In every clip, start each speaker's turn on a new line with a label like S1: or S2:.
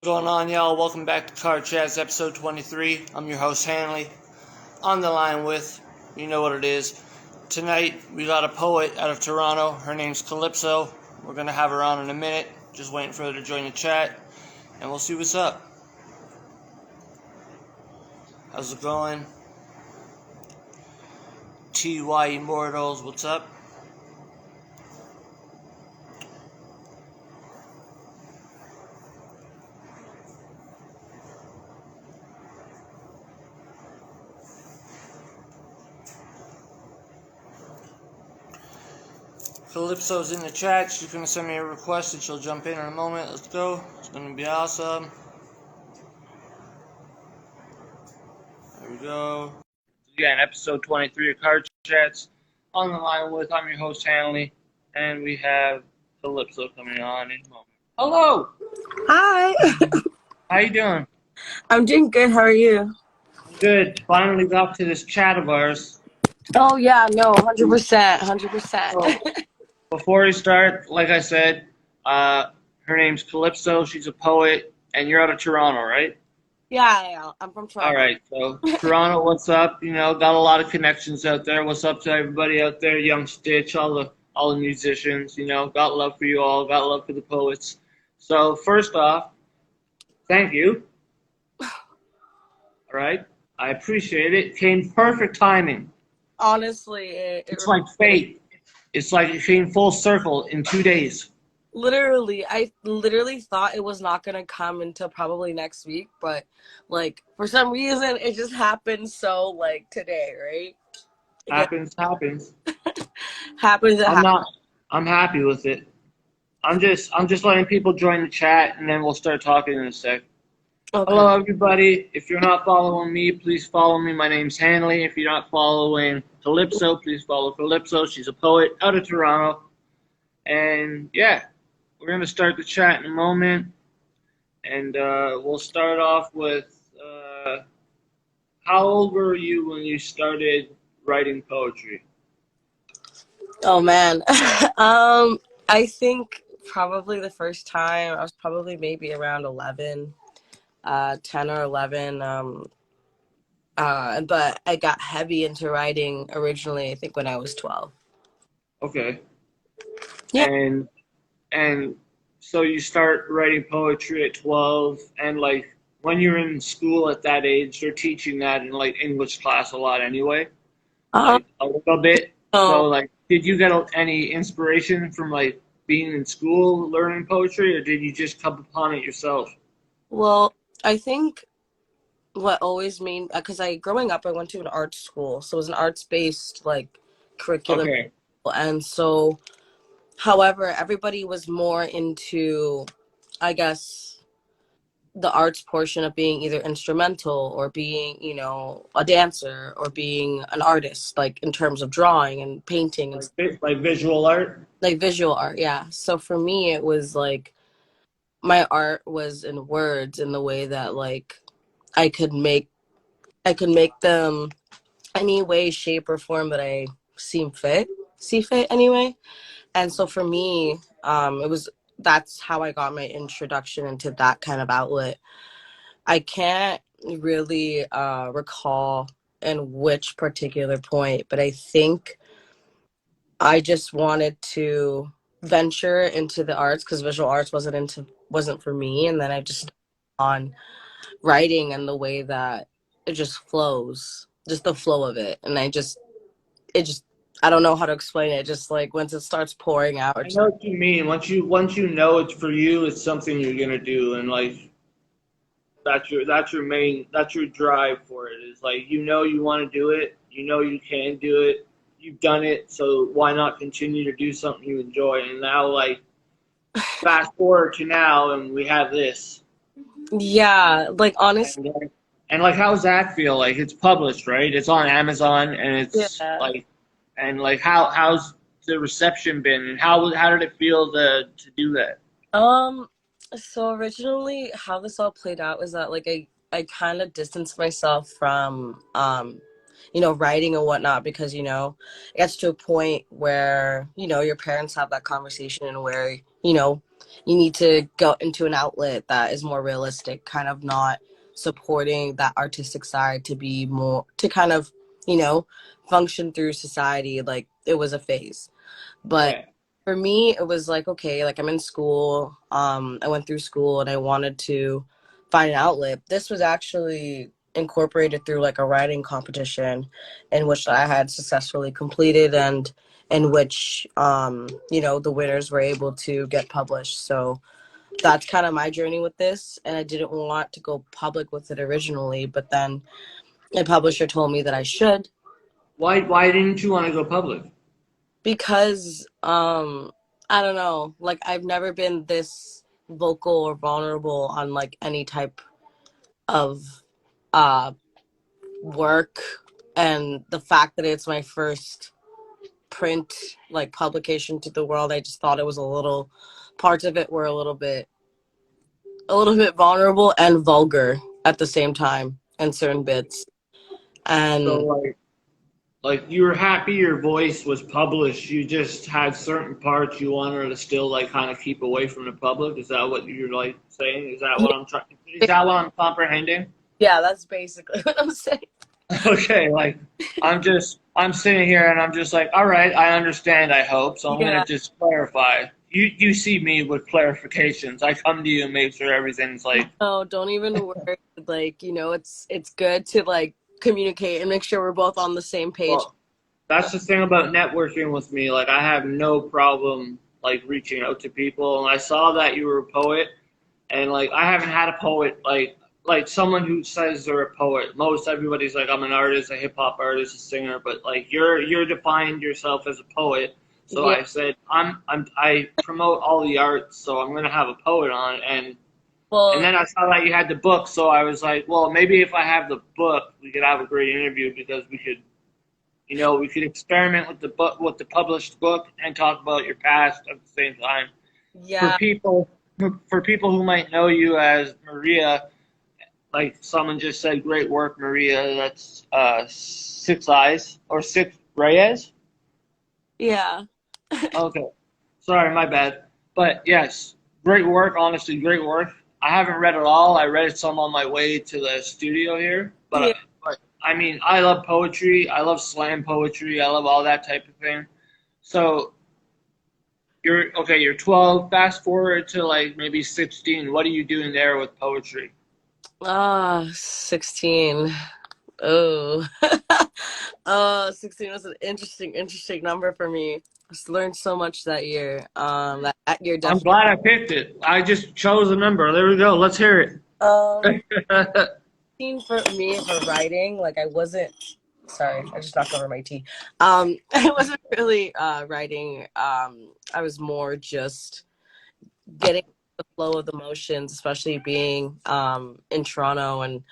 S1: What's going on, y'all? Welcome back to Card Chats, episode 23. I'm your host, Hanley. On the line with, you know what it is. Tonight, we got a poet out of Toronto. Her name's Calypso. We're going to have her on in a minute. Just waiting for her to join the chat, and we'll see what's up. How's it going? TY Immortals, what's up? Calypso's in the chat. She's going to send me a request and she'll jump in a moment. Let's go. It's going to be awesome. There we go. Again, episode 23 of Card Chats. On the line with, I'm your host, Hanley. And we have Calypso coming on in a moment. Hello!
S2: Hi.
S1: How you doing?
S2: I'm doing good. How are you?
S1: Good. Finally got to this chat of ours.
S2: Oh, yeah. No, 100%. 100%.
S1: So, before we start, like I said, her name's Calypso. She's a poet, and you're out of Toronto, right?
S2: Yeah, I'm from Toronto.
S1: All right. So, Toronto, what's up? You know, got a lot of connections out there. What's up to everybody out there? Young Stitch, all the musicians. You know, got love for you all. Got love for the poets. So, first off, thank you. All right. I appreciate it. Came perfect timing.
S2: Honestly,
S1: It's like fate. It's like it came full circle in 2 days.
S2: I literally thought it was not going to come until probably next week. But, like, for some reason, it just happened so, like, today, right?
S1: Happens.
S2: Happens.
S1: I'm happy with it. I'm just letting people join the chat, and then we'll start talking in a sec.
S2: Okay.
S1: Hello, everybody. If you're not following me, please follow me. My name's Hanley. If you're not following Calypso, please follow Calypso. She's a poet out of Toronto. And, yeah, we're going to start the chat in a moment. And we'll start off with, how old were you when you started writing poetry?
S2: Oh, man. I think probably the first time I was probably maybe around 11. 10 or 11, but I got heavy into writing originally, I think when I was 12.
S1: Okay.
S2: Yeah.
S1: And so you start writing poetry at 12, and like when you're in school at that age, they're teaching that in like English class a lot anyway, like a little bit. So like, did you get any inspiration from like being in school learning poetry, or did you just come upon it yourself?
S2: Well, I think what always made, because growing up, I went to an art school, so it was an arts-based like curriculum.
S1: Okay.
S2: And so, however, everybody was more into, I guess, the arts portion of being either instrumental or being, a dancer or being an artist, like in terms of drawing and painting and
S1: like visual art.
S2: like visual art. Yeah. So for me, it was like my art was in words in the way that like I could make them any way, shape, or form that I see fit anyway. And so for me, that's how I got my introduction into that kind of outlet. I can't really recall in which particular point, but I think I just wanted to venture into the arts because visual arts wasn't for me, and then I just on writing and the way that it just flows, just the flow of it, and it just I don't know how to explain it. Just like once it starts pouring out.
S1: I know what you mean. Once you know it's for you, it's something you're gonna do, and like that's your drive for it. Is like you want to do it, you can do it, you've done it, so why not continue to do something you enjoy? And now like fast forward to now, and we have this.
S2: Yeah, like honestly.
S1: And like, how's that feel? Like it's published, right? It's on Amazon, and it's
S2: Yeah.
S1: like how's the reception been, and how did it feel to do that?
S2: So originally how this all played out was that like I kind of distanced myself from writing and whatnot because it gets to a point where your parents have that conversation and where you need to go into an outlet that is more realistic, kind of not supporting that artistic side to be more, to kind of, you know, function through society. Like it was a phase. But
S1: Yeah.
S2: for me, it was like, okay, like I'm in school. I went through school and I wanted to find an outlet. This was actually incorporated through like a writing competition in which I had successfully completed, and in which, you know, the winners were able to get published. So that's kind of my journey with this. And I didn't want to go public with it originally, but then a publisher told me that I should,
S1: Why didn't you want to go public?
S2: because I don't know, like I've never been this vocal or vulnerable on like any type of uh work, and the fact that it's my first print like publication to the world, I just thought it was a little, parts of it were a little bit vulnerable and vulgar at the same time in certain bits.
S1: So
S2: And
S1: like you were happy your voice was published. You just had certain parts you wanted to still like kind of keep away from the public. Is that what you're like saying? Is that what I'm trying? Is that what I'm comprehending?
S2: yeah, that's basically what I'm saying.
S1: Okay, like I'm sitting here and I'm just like, all right, I understand, I hope. So I'm gonna
S2: Yeah.
S1: just clarify. You see me with clarifications. I come to you and make sure everything's like,
S2: Oh, don't even worry. Like, you know, it's good to like communicate and make sure we're both on the same page.
S1: well, that's the thing about networking with me. Like I have no problem like reaching out to people. And I saw that you were a poet, and like I haven't had a poet like someone who says they're a poet. Most everybody's like I'm an artist, a hip hop artist, a singer, but like you're defined yourself as a poet. So
S2: Yeah.
S1: I said I promote all the arts, so I'm gonna have a poet on, and
S2: Well,
S1: then I saw that you had the book, so I was like, well, maybe if I have the book, we could have a great interview because we could experiment with the book, with the published book, and talk about your past at the same time. For
S2: yeah.
S1: people, for people who might know you as Maria, like someone just said, great work, Maria. That's six eyes or six Reyes.
S2: Yeah.
S1: Okay, sorry, my bad. But yes, great work. Honestly, great work. I haven't read it all. I read some on my way to the studio here,
S2: Yeah.
S1: but I mean, I love poetry. I love slam poetry. I love all that type of thing. So you're okay. You're 12. Fast forward to like maybe 16. What are you doing there with poetry?
S2: 16. Oh. 16 was an interesting number for me. I learned so much that year. That year
S1: I'm
S2: definitely.
S1: glad I picked it. I just chose a number. There we go. Let's hear
S2: Um,
S1: it.
S2: 16 for me for writing, like I wasn't, sorry, I just knocked over my tea. I wasn't really writing. I was more just getting the flow of the motions, especially being in Toronto, and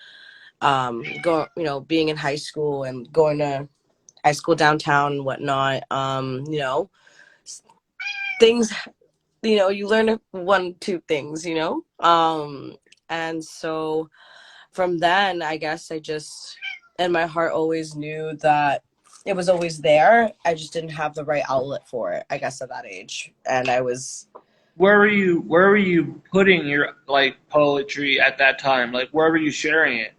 S2: being in high school and going to high school downtown and whatnot. Things, you learn one, two things, and so from then, I guess I just, and my heart always knew that it was always there. I just didn't have the right outlet for it, I guess, at that age. And I was,
S1: Where were you putting your like poetry at that time? Like where were you sharing it?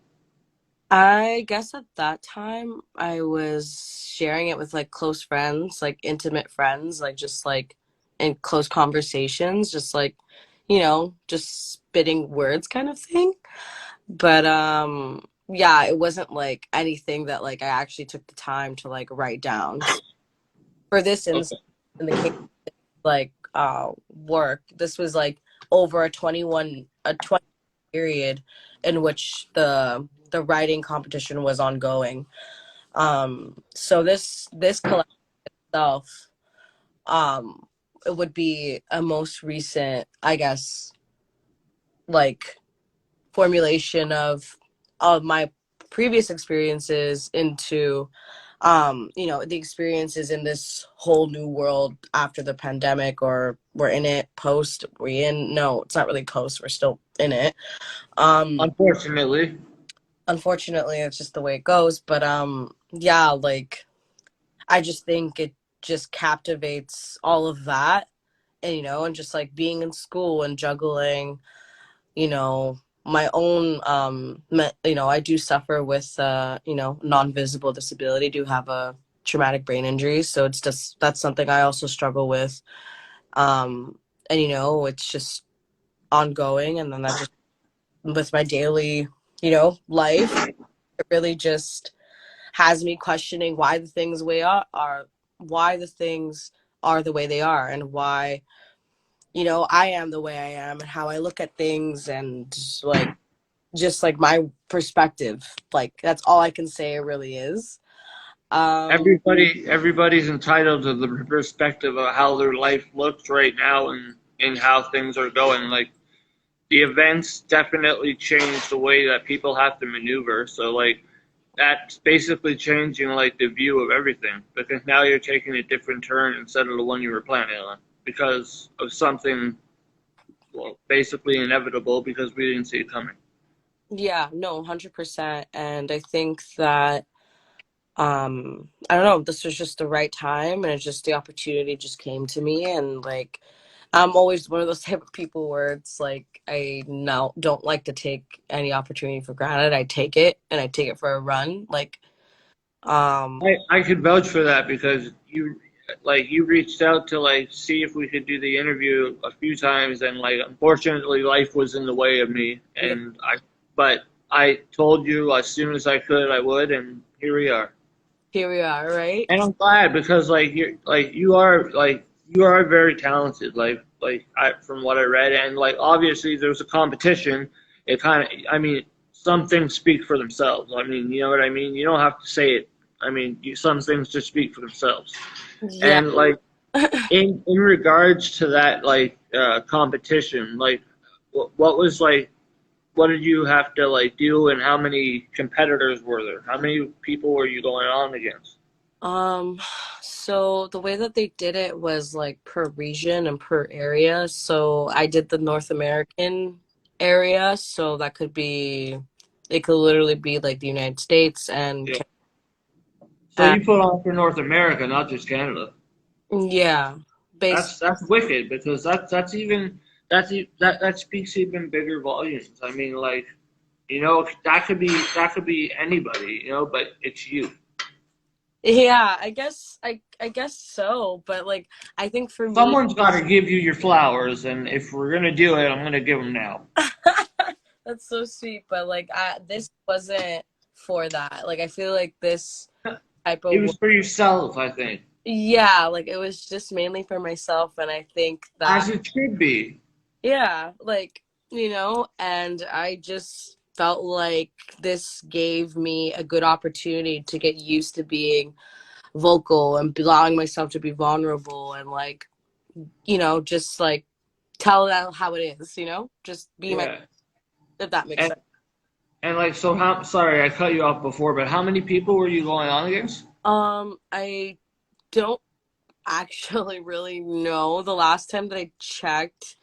S2: I guess at that time, I was sharing it with like close friends, like intimate friends, like just like in close conversations, just like, just spitting words kind of thing. But yeah, it wasn't like anything that like I actually took the time to like write down. For this instance,
S1: Okay.
S2: in the case like work, this was like over a 20 period in which the writing competition was ongoing. So this collection itself, um it would be a most recent, I guess, like formulation of my previous experiences into the experiences in this whole new world after the pandemic, or we're in it, post, we in, no, it's not really post, we're still in it. um
S1: Unfortunately.
S2: Unfortunately, it's just the way it goes, but yeah, like I just think it just captivates all of that and and just like being in school and juggling, my own, I do suffer with, non-visible disability, do have a traumatic brain injury. So it's just, that's something I also struggle with. And, it's just ongoing. And then that just, with my daily, life, it really just has me questioning why the things why the things are the way they are, and why, I am the way I am, and how I look at things, and like, just like my perspective. Like, that's all I can say it really is.
S1: Everybody's entitled to the perspective of how their life looks right now and how things are going. Like the events definitely change the way that people have to maneuver. So like that's basically changing like the view of everything because now you're taking a different turn instead of the one you were planning on because of something well basically inevitable because we didn't see it coming.
S2: Yeah, no, 100%. And I think that, I don't know, this was just the right time, and it's just the opportunity just came to me. And like, I'm always one of those type of people where it's like, I now don't like to take any opportunity for granted. I take it, and I take it for a run. Like, um,
S1: I could vouch for that because you reached out to like see if we could do the interview a few times and like unfortunately life was in the way of me
S2: yeah,
S1: and I told you as soon as I could I would and here we are.
S2: here we are, right?
S1: And I'm glad because you are very talented from what I read and like obviously there's a competition. It kind of I mean some things speak for themselves. I mean you know what I mean. You don't have to say it. I mean some things just speak for themselves.
S2: Yeah.
S1: And like in regards to that competition, like what was like what did you have to like do and how many competitors were there? How many people were you going on against?
S2: Um, so the way that they did it was like per region and per area. So I did the North American area, so that could be, it could literally be like the United States and
S1: Yeah. So
S2: uh,
S1: you put on for North America, not just Canada.
S2: yeah, based.
S1: That's wicked because that speaks even bigger volumes. I mean, like you know that could be anybody, you know, but it's you.
S2: Yeah, I guess so, but like, I think for me,
S1: Someone's got to give you your flowers, and if we're gonna do it, I'm gonna give them now.
S2: that's so sweet, but like, this wasn't for that. Like, I feel like this type
S1: It
S2: of,
S1: was for yourself, I think,
S2: yeah, like, it was just mainly for myself. And I think that,
S1: as it should be.
S2: yeah, like, and I just felt like this gave me a good opportunity to get used to being vocal and allowing myself to be vulnerable, and like, just like tell that how it is, just be my,
S1: Yeah,
S2: if that makes
S1: and
S2: sense.
S1: like so. How sorry I cut you off before, but how many people were you going on against?
S2: I don't actually really know. The last time that I checked,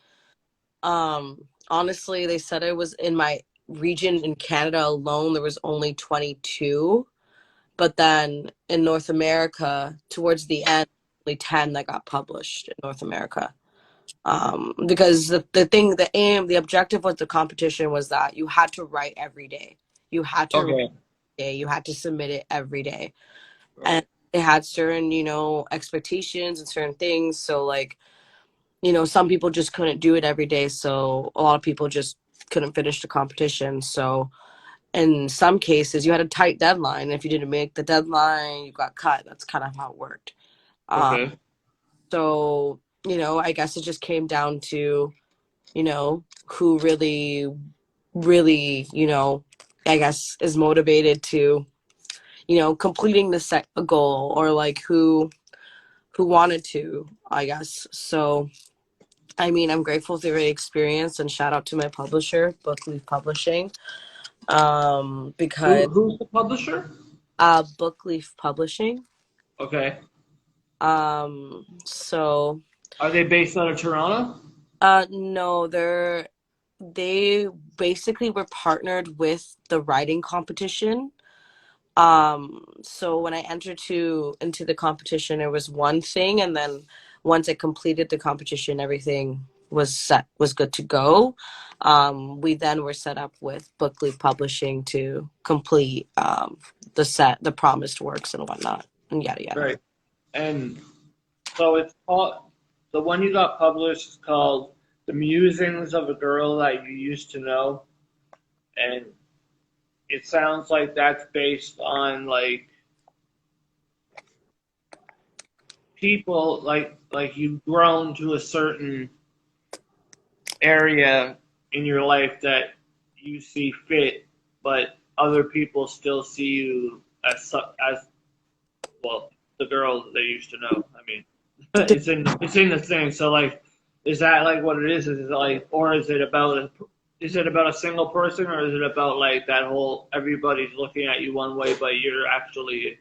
S2: honestly, they said it was in my region in Canada alone, there was only 22. But then in North America, towards the end, only 10 that got published in North America. Because the thing, the aim, the objective of the competition was that you had to write every day. You had to write
S1: Okay,
S2: every day. You had to submit it every day. And
S1: right.
S2: they had certain, expectations and certain things. So like, some people just couldn't do it every day. So a lot of people just couldn't finish the competition. So in some cases, you had a tight deadline. If you didn't make the deadline, you got cut. That's kind of how it worked. Um,
S1: Okay.
S2: so, I guess it just came down to, who really, really, I guess is motivated to, completing the set a goal, or like who wanted to, I guess. So, I mean, I'm grateful for the experience, and shout out to my publisher, Bookleaf Publishing, because
S1: Who's the publisher?
S2: Bookleaf Publishing.
S1: Okay.
S2: So,
S1: Are they based out of Toronto?
S2: no, they basically were partnered with the writing competition. So when I entered into the competition, it was one thing, and then once I completed the competition, everything was good to go. We then were set up with Book Leaf Publishing to complete the promised works and whatnot, and yada yada.
S1: Right. And so it's called, the one you got published is called The Musings of a Girl That You Used to Know. And it sounds like that's based on like people like you've grown to a certain area in your life that you see fit, but other people still see you as well the girl they used to know. I mean, it's in the thing. So like, is that like what it is? Is it like, or is it about a single person, or is it about like that whole everybody's looking at you one way, but you're actually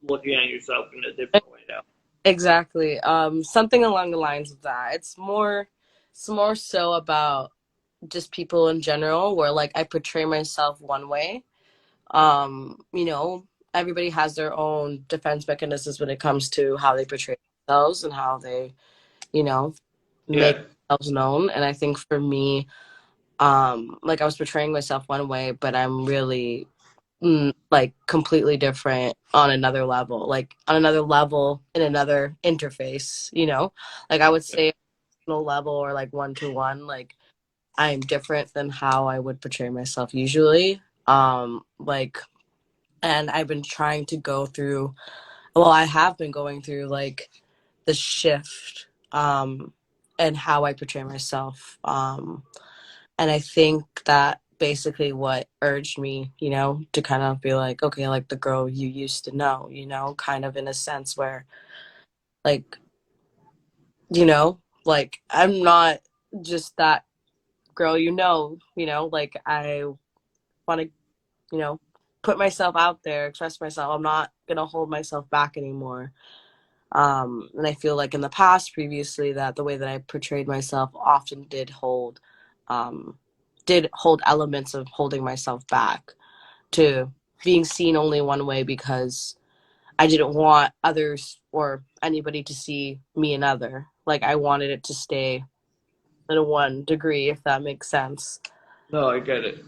S1: looking at yourself in a different way now?
S2: Exactly. Something along the lines of that. It's more so about just people in general, where like I portray myself one way. You know, everybody has their own defense mechanisms when it comes to how they portray themselves and how they, you know, make
S1: Yeah.
S2: themselves known. And I think for me, like I was portraying myself one way, but I'm really like completely different on another level, like on another level in another interface, you know? Like I would say no level or like one to one, like I'm different than how I would portray myself usually. Like, and I've been trying to go through, well, I have been going through like the shift, and how I portray myself. And I think that basically what urged me, you know, to kind of be like, okay, like the girl you used to know, you know, kind of in a sense where, like, you know, like I'm not just that girl, you know, like I want to, you know, put myself out there, express myself. I'm not going to hold myself back anymore. And I feel like in the past, previously, that the way that I portrayed myself often um, did hold elements of holding myself back to being seen only one way because I didn't want others or anybody to see me another. Like I wanted it to stay at a 1 degree, if that makes sense.
S1: No, I get it.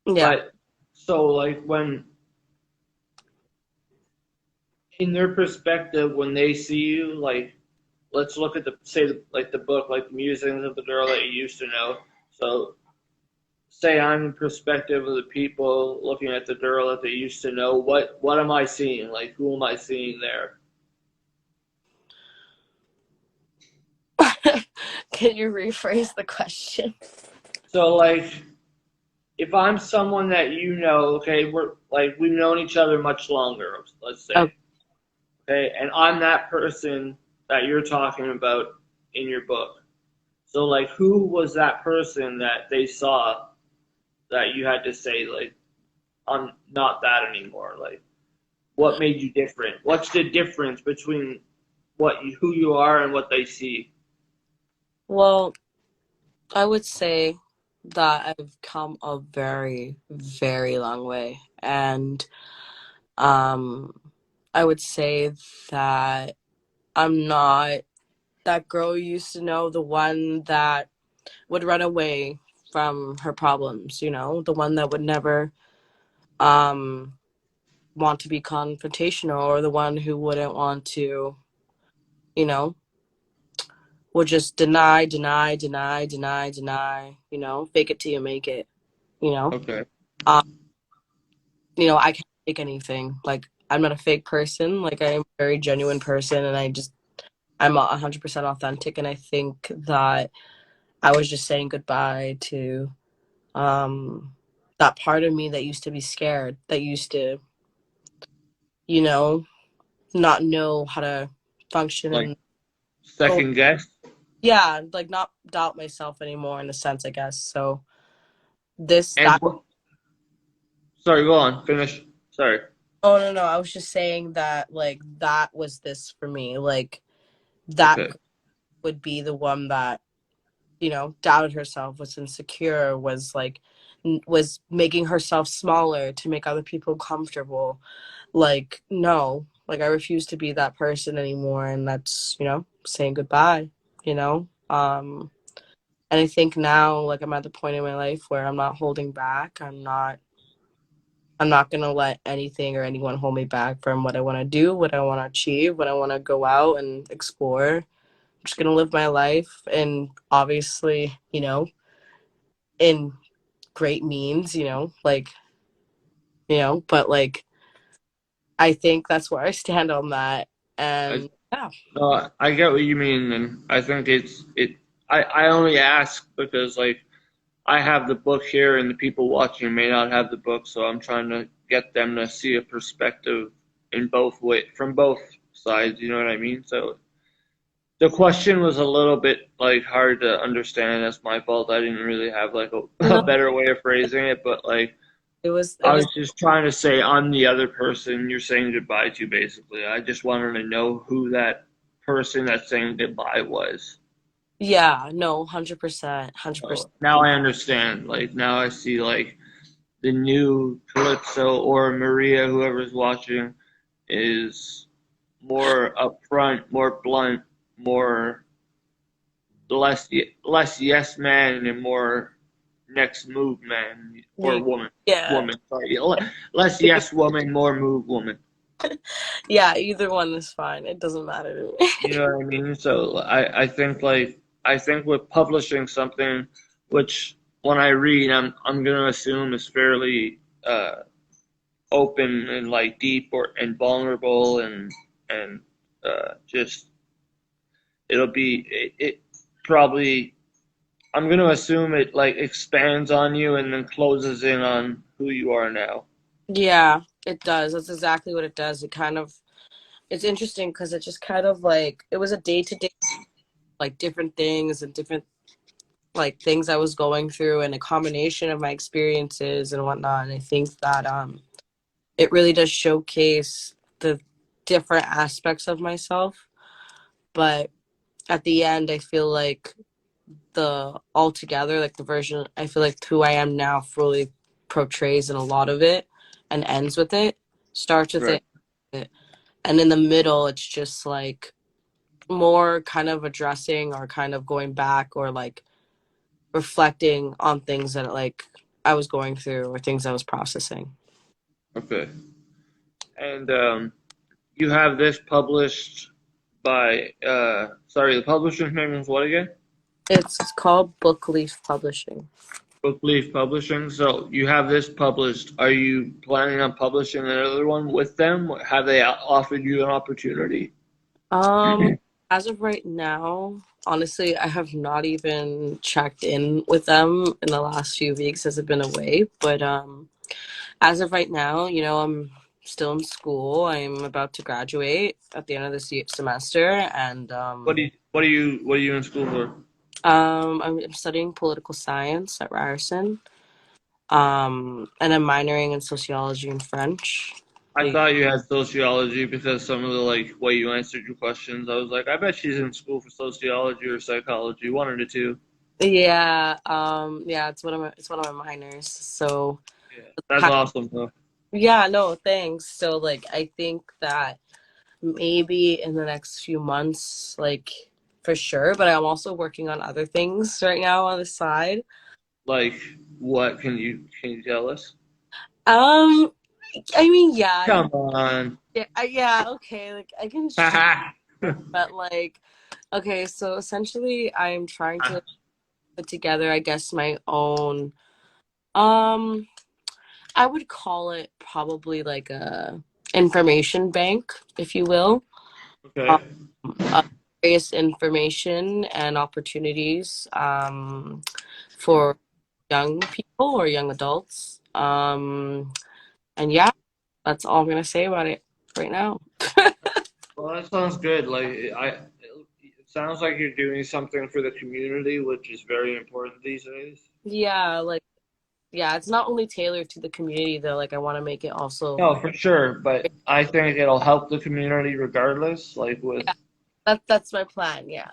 S2: Yeah.
S1: But so like when in their perspective, when they see you, like let's look at the say like the book, like the musings of the girl that you used to know. So say I'm in perspective of the people looking at the girl that they used to know. What am I seeing? Like who am I seeing there?
S2: Can you rephrase the question?
S1: So like if I'm someone that you know, okay, we're like we've known each other much longer, let's
S2: Oh,
S1: say, okay, and I'm that person that you're talking about in your book. So like who was that person that they saw that you had to say like I'm not that anymore? Like what made you different? What's the difference between who you are and what they see?
S2: well, I would say that I've come a very, very long way. And um, I would say that I'm not that girl you used to know, the one that would run away from her problems, you know, the one that would never um, want to be confrontational, or the one who wouldn't want to, you know, would just deny, deny, deny, deny, deny, you know, fake it till you make it, you know.
S1: Okay.
S2: Um, you know, I can't fake anything. Like I'm not a fake person. Like I'm a very genuine person, and I'm 100% authentic. And I think that I was just saying goodbye to um, that part of me that used to be scared, that used to, you know, not know how to function
S1: Like
S2: and go.
S1: second guess.
S2: Yeah, like not doubt myself anymore in a sense, I guess. So this
S1: And
S2: that
S1: sorry, go on, finish. Sorry.
S2: oh no no, I was just saying that like that was this for me. Like that
S1: Okay.
S2: would be the one that, you know, doubted herself, was insecure, was like was making herself smaller to make other people comfortable. Like no, Like I refuse to be that person anymore, and that's, saying goodbye, you know? And I think now, like, I'm at the point in my life where I'm not holding back. I'm not gonna let anything or anyone hold me back from what I want to do, what I want to achieve, what I want to go out and explore. I'm just gonna live my life, and obviously, in great means, but like I think that's where I stand on that.
S1: I,
S2: And yeah,
S1: I get what you mean, and I think I only ask because like I have the book here, and the people watching may not have the book, so I'm trying to get them to see a perspective in from both sides. You know what I mean? So the question was a little bit like hard to understand. That's my fault. I didn't really have like a
S2: no,
S1: better way of phrasing it, but like
S2: it
S1: I
S2: was
S1: was just trying to say I'm the other person you're saying goodbye to. Basically, I just wanted to know who that person that's saying goodbye was.
S2: yeah, no, 100%, 100%.
S1: So now I understand. Like now I see like the new Calypso or Maria, whoever's watching, is more upfront, more blunt, more less yes man and more next move man or woman.
S2: Yeah.
S1: Woman, sorry. Less yes woman, more move woman.
S2: Yeah, either one is fine. It doesn't matter to me.
S1: You know what I mean? So I think with publishing something which when I read I'm gonna assume is fairly open and like deep or and vulnerable and just it probably I'm gonna assume it like expands on you and then closes in on who you are now.
S2: Yeah, it does. That's exactly what it does. It's interesting because it just kind of like, it was a day to day, like different things and different like things I was going through and a combination of my experiences and whatnot. And I think that it really does showcase the different aspects of myself. But at the end, I feel like the altogether, like the version, I feel like who I am now fully portrays in a lot of it and ends with it, starts with
S1: Right.
S2: it. And in the middle, it's just like more kind of addressing or kind of going back or like reflecting on things that like I was going through or things I was processing.
S1: Okay. And you have this published by sorry, the publisher's name is what again?
S2: It's called Book Leaf Publishing.
S1: Bookleaf Publishing. So you have this published. Are you planning on publishing another one with them? Have they offered you an opportunity?
S2: Um, as of right now, honestly, I have not even checked in with them in the last few weeks as I've been away. But as of right now, I'm still in school. I'm about to graduate at the end of this semester, and
S1: What are you in school for?
S2: I'm studying political science at Ryerson. And I'm minoring in sociology and French.
S1: I thought you had sociology because some of the like way you answered your questions. I was like, I bet she's in school for sociology or psychology, one of the two.
S2: Yeah, yeah, it's one of my minors. So
S1: Yeah, that's awesome though.
S2: yeah, no, thanks. So like I think that maybe in the next few months, like for sure, but I'm also working on other things right now on the side.
S1: Like, what can you tell us?
S2: Um, I mean, yeah,
S1: Come on.
S2: yeah, okay, like I can share,
S1: Haha.
S2: but like, okay, so essentially, I'm trying to put together, I guess, my own. Um, I would call it probably like a information bank, if you will. Um,
S1: Okay.
S2: of various information and opportunities for young people or young adults. And yeah, that's all I'm gonna say about it right now.
S1: Well, that sounds good. It sounds like you're doing something for the community, which is very important these days.
S2: Yeah, like yeah, it's not only tailored to the community though. Like I want to make it also.
S1: No, for sure, but I think it'll help the community regardless. Like with
S2: Yeah, that's my plan. Yeah.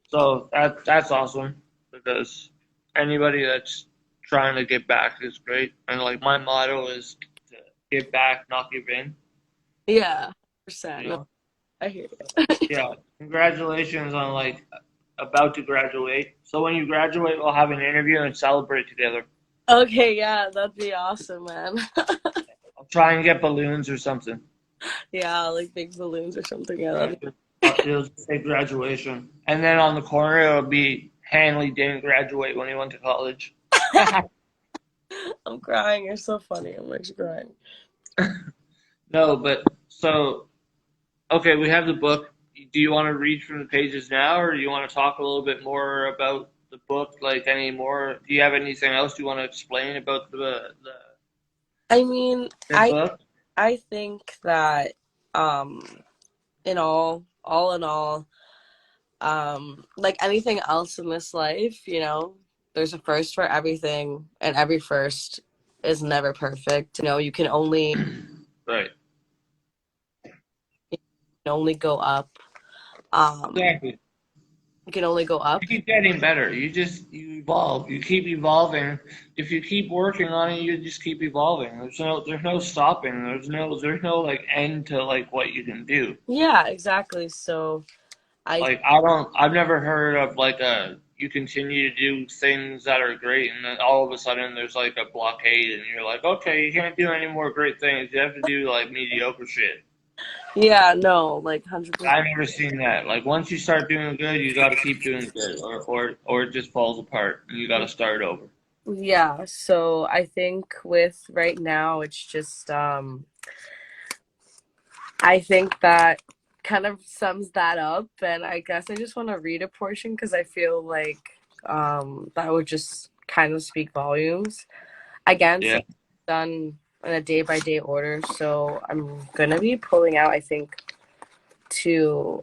S1: so that's awesome because anybody that's trying to get back is great. And like my motto is to give back, not give in.
S2: Yeah. 100%.
S1: You
S2: No,
S1: know?
S2: I hear you.
S1: Yeah. Congratulations on like about to graduate. So when you graduate, we'll have an interview and celebrate together.
S2: Okay, yeah, that'd be awesome, man.
S1: I'll try and get balloons or something.
S2: Yeah, like big balloons or something. Yeah,
S1: Yeah,
S2: that'd
S1: it'll just say graduation, and then on the corner it'll be Hanley didn't graduate when he went to college.
S2: I'm crying. You're so funny. I'm actually crying.
S1: No, but so okay, we have the book. Do you want to read from the pages now, or do you want to talk a little bit more about the book? Like any more? Do you have anything else you want to explain about
S2: I mean,
S1: the book?
S2: I think that um in all in all, like anything else in this life, there's a first for everything, and every first is never perfect. You can only
S1: Right.
S2: go up. Um,
S1: Exactly.
S2: you can only go up.
S1: You keep getting better. You evolve. You keep evolving. If you keep working on it, you just keep evolving. There's no stopping. There's no like end to like what you can do.
S2: Yeah, exactly. So I
S1: Like I've never heard of like a you continue to do things that are great and then all of a sudden there's like a blockade and you're like, okay, you can't do any more great things. You have to do like mediocre shit.
S2: Yeah, no, like 100%.
S1: I've never seen that. Like once you start doing good, you got to keep doing good, or it just falls apart and you got to start over.
S2: Yeah, so I think with right now it's just I think that kind of sums that up, and I guess I just want to read a portion because I feel like that would just kind of speak volumes. Again, so
S1: Yeah.
S2: it's done in a day by day order, so I'm gonna be pulling out, I think, to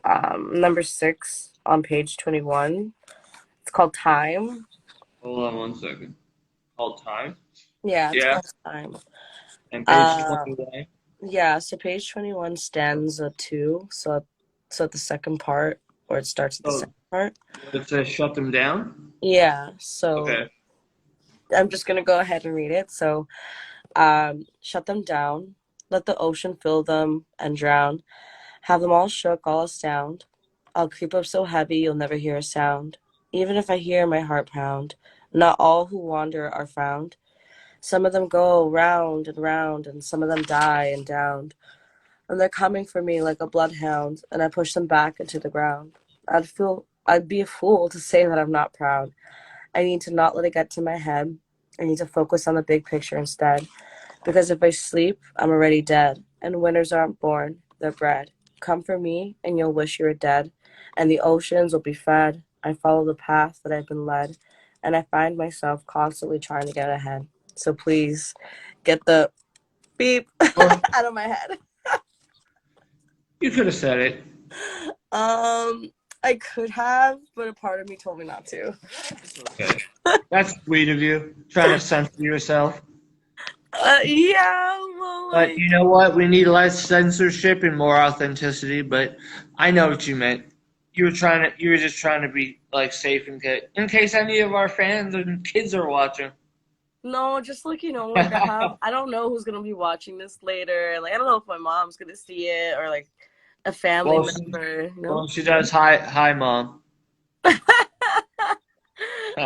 S2: number 6 on page 21. It's called Time.
S1: Hold on one second. Called time.
S2: Yeah, it's
S1: Yeah.
S2: called Time.
S1: And page
S2: Uh,
S1: 21.
S2: yeah, so page 21 stanza 2. So at the second part, or it starts at the
S1: So
S2: second part.
S1: it says shut them down.
S2: Yeah, so
S1: Okay.
S2: I'm just gonna go ahead and read it. So, shut them down, let the ocean fill them and drown, have them all shook, all astound. I'll creep up so heavy you'll never hear a sound. Even if I hear my heart pound, not all who wander are found. Some of them go round and round, and some of them die and down. And they're coming for me like a bloodhound, and I push them back into the ground. I'd be a fool to say that I'm not proud. I need to not let it get to my head. I need to focus on the big picture instead. Because if I sleep, I'm already dead. And winners aren't born, they're bred. Come for me, and you'll wish you were dead. And the oceans will be fed. I follow the path that I've been led. And I find myself constantly trying to get ahead. So please get the beep
S1: Well,
S2: out of my head.
S1: you could have said it.
S2: I could have, but a part of me told me not to.
S1: It's okay. That's sweet of you, trying to censor yourself.
S2: Yeah, well,
S1: But you know what? We need less censorship and more authenticity. But I know what you meant. You were just trying to be like safe in case any of our fans and kids are watching.
S2: no, just like like I don't know who's gonna be watching this later. Like I don't know if my mom's gonna see it or like a family
S1: well,
S2: member.
S1: she does. Hi, mom.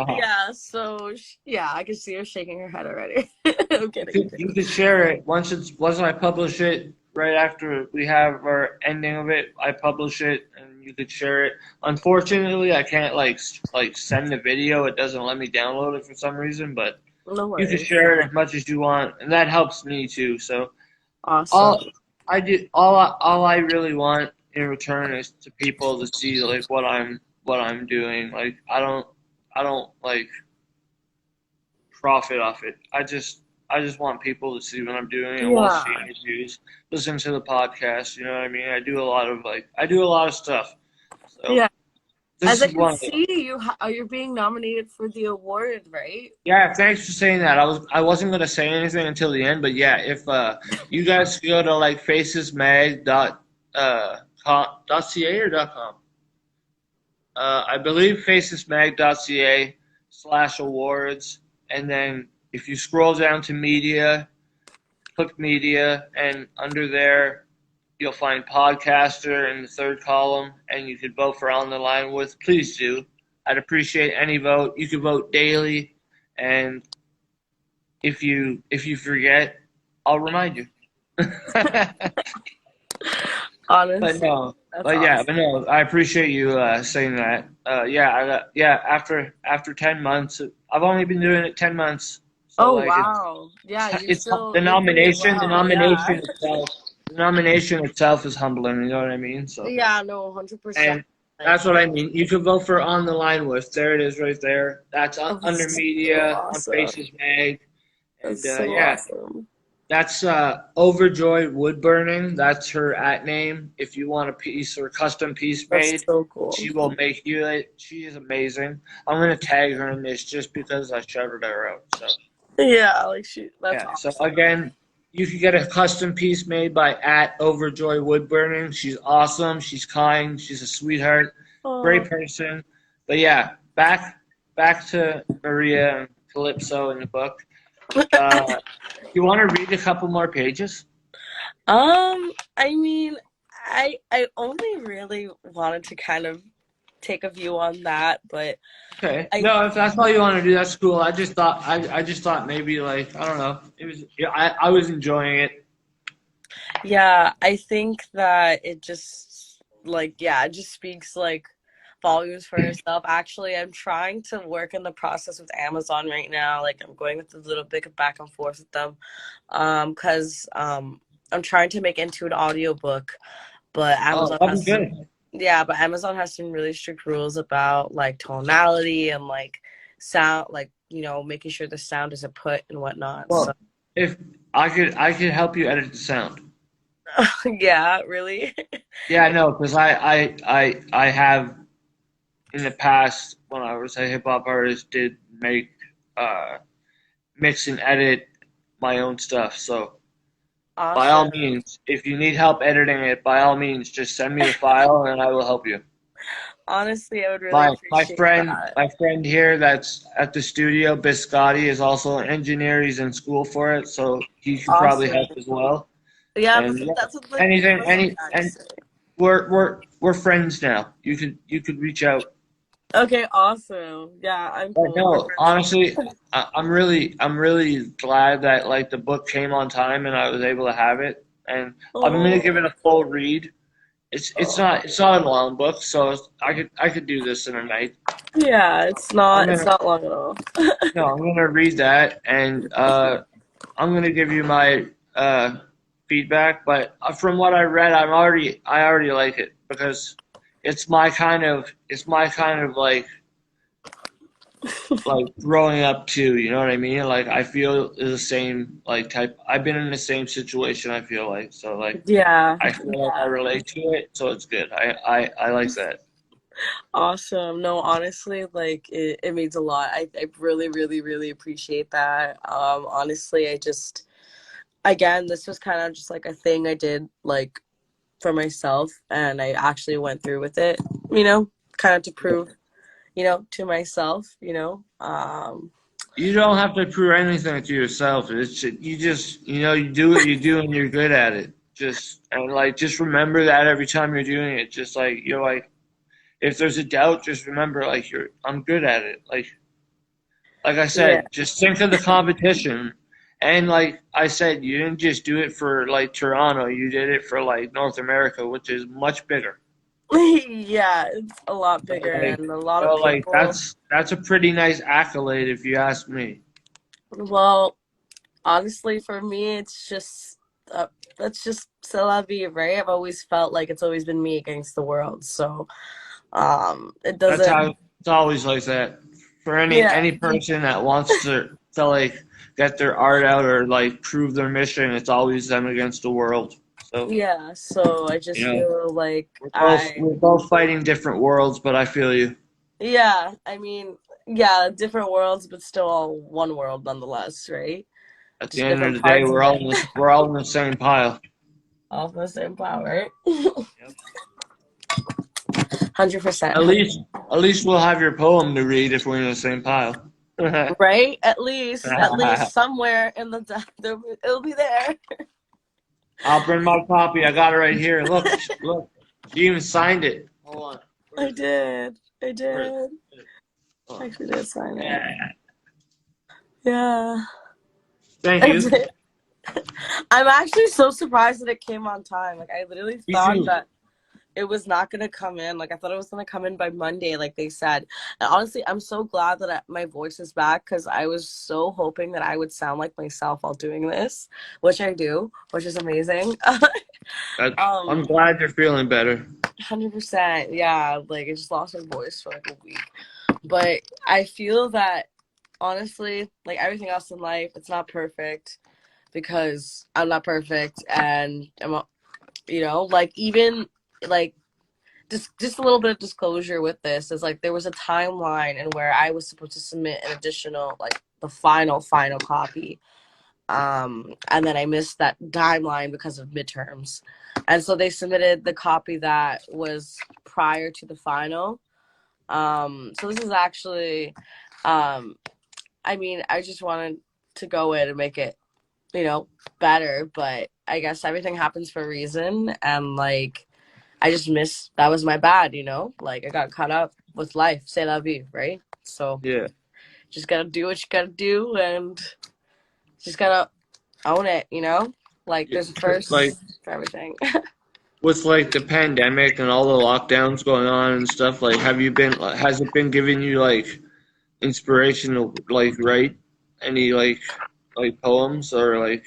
S2: Yeah, so yeah, I can see her shaking her head already. I'm kidding.
S1: You could share it once I publish it right after we have our ending of it. I publish it and you could share it. Unfortunately, I can't like send the video. It doesn't let me download it for some reason, but
S2: No
S1: you can
S2: worries.
S1: share it as much as you want, and that helps me too. So
S2: Awesome.
S1: all I really want in return is to people to see like what I'm doing. Like I don't like profit off it. I just want people to see what I'm doing and watch the
S2: Yeah.
S1: interviews, listen to the podcast. You know what I mean? I do a lot of stuff. So
S2: Yeah.
S1: this
S2: As I
S1: is
S2: can
S1: one of them.
S2: see, you're being nominated for the award, right?
S1: Yeah, thanks for saying that. I wasn't gonna say anything until the end, but yeah, if you guys go to like facesmag dot ca or dot com, I believe facesmag.ca/awards, and then if you scroll down to media, click media, and under there you'll find podcaster in the third column, and you could vote for On the Line With. Please do. I'd appreciate any vote. You can vote daily, and if you forget, I'll remind you.
S2: Honestly,
S1: But no,
S2: that's
S1: but yeah,
S2: awesome.
S1: but no, I appreciate you saying that. After 10 months, I've only been doing it 10 months, so
S2: Oh
S1: like
S2: wow. Yeah,
S1: it's the
S2: you're doing
S1: nomination. The
S2: well. Yeah.
S1: nomination itself, is humbling. You know what I mean? So,
S2: Yeah, no, 100%.
S1: and that's what I mean. You can vote for On the Line With. There it is, right there. That's
S2: Oh,
S1: under
S2: that's so
S1: media on
S2: awesome.
S1: Faces Mag, and
S2: That's so
S1: yeah.
S2: awesome.
S1: That's Overjoyed Wood Burning. That's her at name. If you want a piece or custom piece
S2: That's
S1: made,
S2: so cool.
S1: she will make you it. She is amazing. I'm gonna tag her in this just because I shouted her out. So
S2: Yeah, like shoot, that's
S1: yeah. So
S2: awesome.
S1: again, you can get a custom piece made by at Overjoyed Wood Burning. She's awesome. She's kind. She's a sweetheart.
S2: Oh,
S1: Great person. But yeah, back to Maria and Calypso in the book. You want to read a couple more pages?
S2: I mean, I only really wanted to kind of take a view on that, but
S1: Okay.
S2: I
S1: No, if that's all you want to do, that's cool. I just thought maybe like I don't know. It was yeah, I was enjoying it.
S2: yeah, I think that it just like yeah, it just speaks like volumes for herself. Actually, I'm trying to work in the process with Amazon right now. Like I'm going with a little bit of back and forth with them. Cause I'm trying to make into an audiobook, but
S1: Oh,
S2: Amazon
S1: that'd
S2: has
S1: be good.
S2: yeah, but Amazon has some really strict rules about like tonality and like sound, like making sure the sound isn't put and whatnot. So
S1: Well, if I could help you edit the sound.
S2: yeah, really.
S1: Yeah, I know, because I have in the past when I was a hip hop artist did make uh mix and edit my own stuff. So by all
S2: Awesome.
S1: means, if you need help editing it, by all means, just send me the file and I will help you.
S2: Honestly, I would really appreciate that.
S1: My friend here that's at the studio, Biscotti, is also an engineer. He's in school for it, so he could probably
S2: Awesome.
S1: help as well.
S2: Yeah,
S1: And yeah,
S2: that's what like
S1: anything,
S2: my
S1: any, and
S2: feedback.
S1: we're friends now. You could reach out.
S2: Okay, awesome. Yeah, I'm
S1: But
S2: cool. We're
S1: no,
S2: friends
S1: honestly,
S2: now.
S1: I'm really glad that like the book came on time and I was able to have it. And I'm gonna give it
S2: Oh,
S1: a full read.
S2: oh.
S1: It's not a long book, so I could do this in a night.
S2: Yeah,
S1: I'm
S2: it's
S1: gonna
S2: not long at all.
S1: no, I'm gonna read that and I'm gonna give you my feedback. But from what I read, I already like it because it's my kind of like growing up too. You know what I mean? Like I feel the same like type. I've been in the same situation. I feel like so like
S2: Yeah,
S1: I feel like I
S2: yeah.
S1: relate to it, so it's good. I like that.
S2: Awesome. No, honestly, like it means a lot. I really, really, really appreciate that. Honestly, I just again, this was kind of just like a thing I did like for myself and I actually went through with it, kind of to prove, to myself,
S1: You don't have to prove anything to yourself. You just you do what you do and you're good at it. Just remember that every time you're doing it. Just like you're like if there's a doubt, just remember like I'm good at it. Like I
S2: Yeah.
S1: said, just think of the competition. And like I said, you didn't just do it for like Toronto, you did it for like North America, which is much bigger.
S2: Yeah, it's a lot
S1: So,
S2: bigger
S1: like,
S2: and a lot of people.
S1: that's a pretty nice accolade if you ask me.
S2: Well, honestly, for me, it's just that's just c'est la vie, right? I've always felt like it's always been me against the world. So, it
S1: That's
S2: doesn't.
S1: how it's always like that. For
S2: Yeah,
S1: any person that wants to like get their art out or like prove their mission, it's always them against the world. So,
S2: yeah. So I
S1: you
S2: just
S1: know,
S2: feel like
S1: we're both fighting different worlds, but I feel you.
S2: yeah. I mean, yeah, different worlds, but still all one world nonetheless, right?
S1: At the
S2: Just
S1: end of
S2: different
S1: the day,
S2: parts of it,
S1: we're all in the same pile.
S2: all from the same power,
S1: Yep.
S2: 100%,
S1: At least we'll have your poem to read if we're in the same pile.
S2: right? At least somewhere in the it'll be there.
S1: I'll bring my copy. I got it right here. Look, look. She even signed it. Hold on. Where
S2: I
S1: is it?
S2: did. I
S1: Where is
S2: did.
S1: it?
S2: I
S1: Hold on.
S2: actually did sign it.
S1: Yeah.
S2: Yeah.
S1: Thank
S2: I
S1: you.
S2: did. I'm actually so surprised that it came on time. Like, I literally
S1: Me
S2: thought
S1: too.
S2: that it was not gonna come in. Like, I thought it was gonna come in by Monday, like they said. And honestly, I'm so glad that my voice is back because I was so hoping that I would sound like myself while doing this, which I do, which is amazing.
S1: I'm
S2: um,
S1: glad you're feeling better.
S2: 100%. Yeah, like I just lost my voice for like a week, but I feel that honestly, like everything else in life, it's not perfect because I'm not perfect, and like even like just a little bit of disclosure with this is like there was a timeline and where I was supposed to submit an additional like the final copy, and then I missed that timeline because of midterms, and so they submitted the copy that was prior to the final. So this is actually, um, I mean, I just wanted to go in and make it, better, but I guess everything happens for a reason, and like I just missed. That was my bad, Like I got caught up with life. C'est la vie, right? So
S1: Yeah.
S2: just gotta do what you gotta do, and just gotta own it, Like there's a
S1: Like
S2: first for everything.
S1: with like the pandemic and all the lockdowns going on and stuff, like has it been giving you like inspiration to like write any like poems or like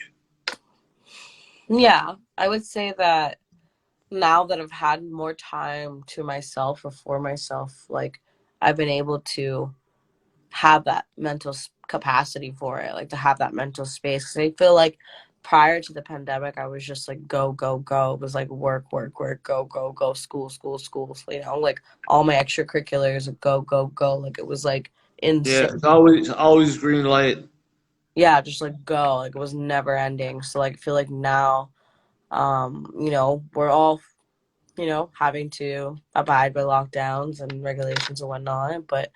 S2: Yeah, I would say that now that I've had more time to myself or for myself, like I've been able to have that mental capacity for it, like to have that mental space. Because I feel like prior to the pandemic, I was just like go, go, go. It was like work, work, work, go, go, go, school, school, school. Like all my extracurriculars, go, go, go. Like it was like
S1: yeah,
S2: insane.
S1: it's always green light.
S2: Yeah, just like go. Like it was never ending. So like I feel like now, we're all having to abide by lockdowns and regulations and whatnot. But,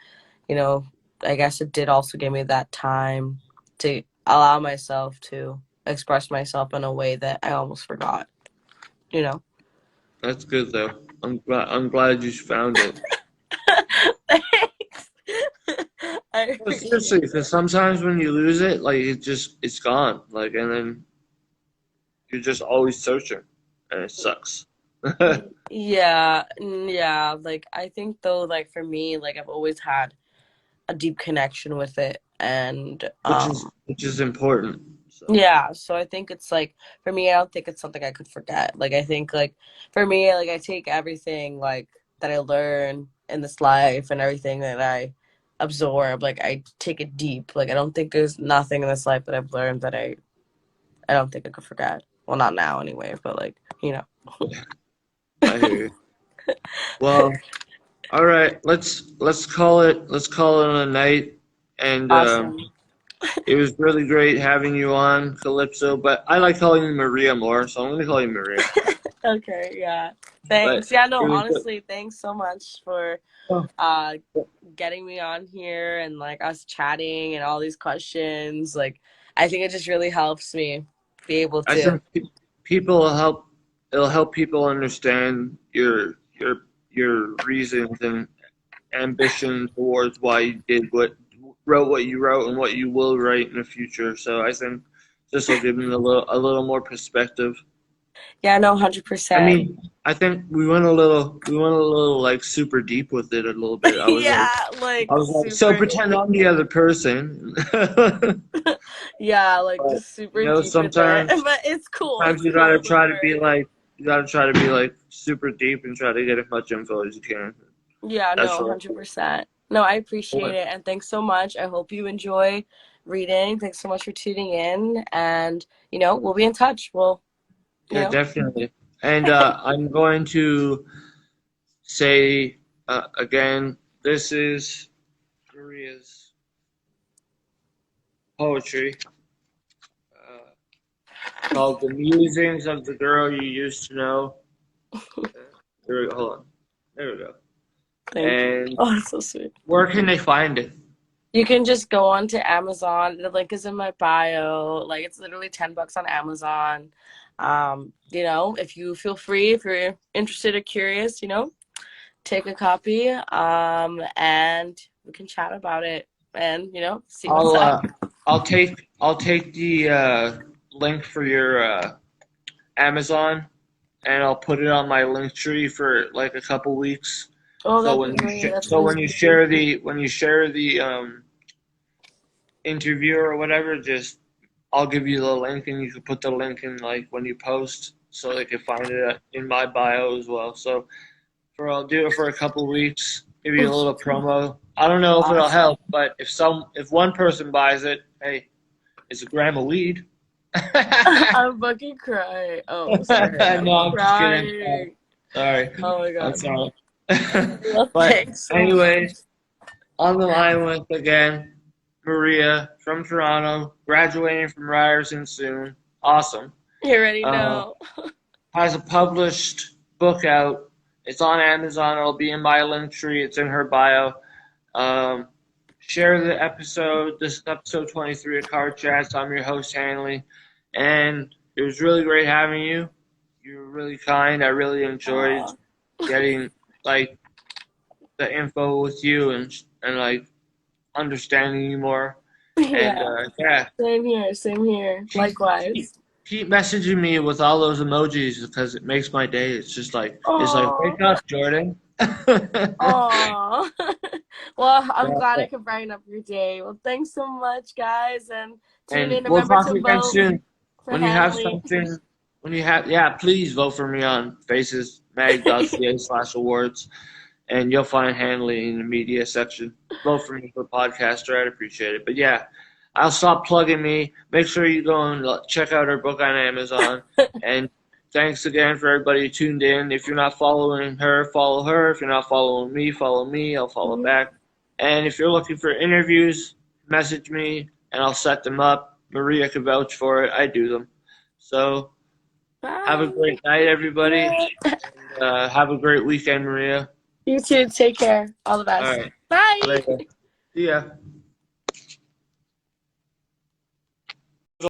S2: you know, I guess it did also give me that time to allow myself to express myself in a way that I almost forgot, you know?
S1: That's good though. I'm glad you found it.
S2: Thanks. I
S1: No, seriously,
S2: appreciate
S1: because
S2: it.
S1: sometimes when you lose it, like it's gone. Like and then you're just always searching, and it sucks.
S2: Yeah, yeah. Like, I think though, like, for me, like, I've always had a deep connection with it. And,
S1: which is important. So
S2: yeah, so I think it's like for me, I don't think it's something I could forget. Like I think like for me, like I take everything like that I learn in this life and everything that I absorb, like I take it deep. Like I don't think there's nothing in this life that I've learned that I don't think I could forget. Well, not now anyway, but like, you know.
S1: I hear you. Well, all right. Let's call it a night. And
S2: Awesome.
S1: it was really great having you on, Calypso. But I like calling you Maria more, so I'm gonna call you Maria.
S2: Okay, yeah.
S1: But
S2: Thanks. Yeah, no,
S1: it was good.
S2: honestly, thanks so much for
S1: Oh,
S2: uh getting me on here and like us chatting and all these questions. Like I think it just really helps me be able
S1: I
S2: to.
S1: think people will help. It'll help people understand your reasons and ambition towards why you wrote what you wrote and what you will write in the future. So I think this will give them a little more perspective.
S2: Yeah, no,
S1: I
S2: 100%.
S1: mean, I think we went a little like super deep with it a little bit. I was like,
S2: Yeah, like
S1: I was like, so
S2: super
S1: pretend I'm the other person.
S2: yeah, like
S1: But
S2: just super deep with it.
S1: sometimes
S2: But it's cool.
S1: sometimes
S2: It's cool. Don't worry.
S1: you gotta try to be like super deep and try to get as much info as you can.
S2: Yeah, no,
S1: That's all.
S2: 100%. No, I appreciate it and thanks so much. I hope you enjoy reading. Thanks so much for tuning in and we'll be in touch. Well, you
S1: Yeah,
S2: know.
S1: definitely. And I'm going to say again, this is Maria's poetry called "The Musings of the Girl You Used to Know." Hold on. There we go.
S2: Thank you.
S1: And
S2: Oh, that's so sweet.
S1: where can they find it?
S2: You can just go on to Amazon. The link is in my bio. Like it's literally $10 on Amazon. If you feel free, if you're interested or curious, take a copy. And we can chat about it and, see what's
S1: I'll
S2: up.
S1: I'll take the link for your Amazon, and I'll put it on my link tree for like a couple weeks.
S2: Oh,
S1: So
S2: that'd be great. That's
S1: so
S2: really
S1: when you share the interview or whatever, just I'll give you the link, and you can put the link in like when you post, so they can find it in my bio as well. So I'll do it for a couple weeks, give you a little promo. I don't know if it'll
S2: awesome.
S1: help, but if one person buys it, hey, it's a gram of weed.
S2: I'm fucking crying. Oh, sorry. I'm
S1: No, I'm just kidding.
S2: crying.
S1: Sorry.
S2: Oh my
S1: I'm
S2: god.
S1: sorry.
S2: Well,
S1: But
S2: thanks so much.
S1: anyways, on the line with again Maria from Toronto, graduating from Ryerson soon. Awesome.
S2: You already
S1: Uh,
S2: know.
S1: has a published book out. It's on Amazon. It'll be in my link tree. It's in her bio. Um, share the episode. This is episode 23 of Card Chats. I'm your host, Hanley. And it was really great having you. You were really kind. I really enjoyed
S2: Aw.
S1: getting like the info with you and like understanding you more.
S2: Yeah.
S1: And yeah,
S2: Same here. Same here.
S1: keep, keep,
S2: Likewise.
S1: keep messaging me with all those emojis because it makes my day. It's like
S2: Oh.
S1: wake up, Jordan.
S2: Aw. Well, I'm
S1: Yeah,
S2: glad I could brighten up your day. Well, thanks so much, guys, and tune
S1: and
S2: in.
S1: we'll
S2: Remember
S1: talk
S2: to
S1: again
S2: vote
S1: soon.
S2: for
S1: When you have
S2: Hanley.
S1: something, yeah, please vote for me on facesmag.ca/awards, and you'll find Hanley in the media section. Vote for me for podcaster. I'd appreciate it. But yeah, I'll stop plugging me. Make sure you go and check out her book on Amazon. And thanks again for everybody who tuned in. If you're not following her, follow her. If you're not following me, follow me. I'll follow back. And if you're looking for interviews, message me and I'll set them up. Maria can vouch for it. I do them. So have a
S2: Bye.
S1: great night, everybody. Have a great weekend, Maria.
S2: You too. Take care. All the
S1: All
S2: best.
S1: right.
S2: Bye.
S1: Later. See ya.